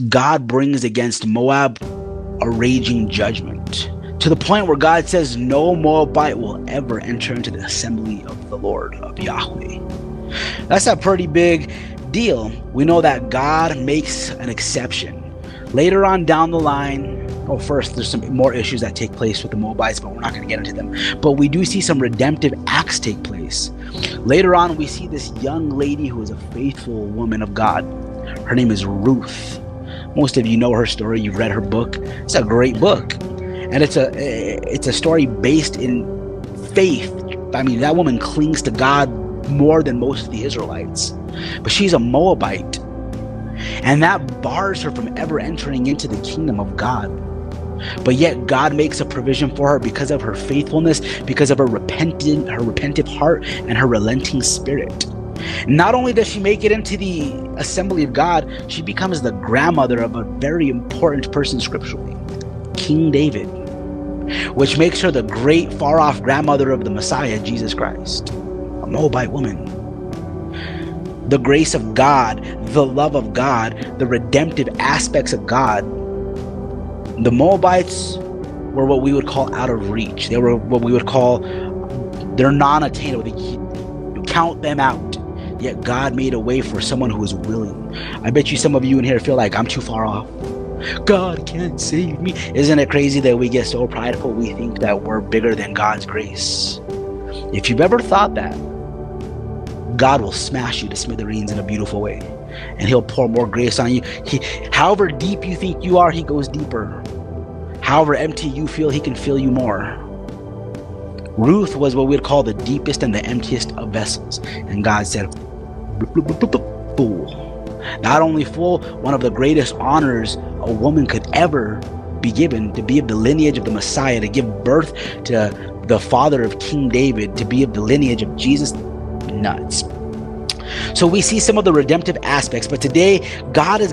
God brings against Moab a raging judgment, to the point where God says no Moabite will ever enter into the assembly of the Lord, of Yahweh. That's a pretty big deal. We know that God makes an exception. Later on down the line, first there's some more issues that take place with the Moabites, but we're not going to get into them. But we do see some redemptive acts take place. Later on, we see this young lady who is a faithful woman of God. Her name is Ruth. Most of you know her story. You've read her book. It's a great book, and it's a story based in faith. I mean, that woman clings to God more than most of the Israelites, but she's a Moabite, and that bars her from ever entering into the kingdom of God. But yet God makes a provision for her because of her faithfulness, because of her repentive heart and her relenting spirit. Not only does she make it into the assembly of God, she becomes the grandmother of a very important person scripturally, King David, which makes her the great far-off grandmother of the Messiah, Jesus Christ, a Moabite woman. The grace of God, the love of God, the redemptive aspects of God. The Moabites were what we would call out of reach. They were what we would call, they're non-attainable. You count them out. Yet God made a way for someone who was willing. I bet you some of you in here feel like I'm too far off. God can't save me. Isn't it crazy that we get so prideful we think that we're bigger than God's grace? If you've ever thought that, God will smash you to smithereens in a beautiful way, and he'll pour more grace on you. However deep you think you are, he goes deeper. However empty you feel, he can fill you more. Ruth was what we'd call the deepest and the emptiest of vessels, and God said, full. Not only full, one of the greatest honors a woman could ever be given, to be of the lineage of the Messiah, to give birth to the father of King David, to be of the lineage of Jesus. Nuts. So we see some of the redemptive aspects, but today God is going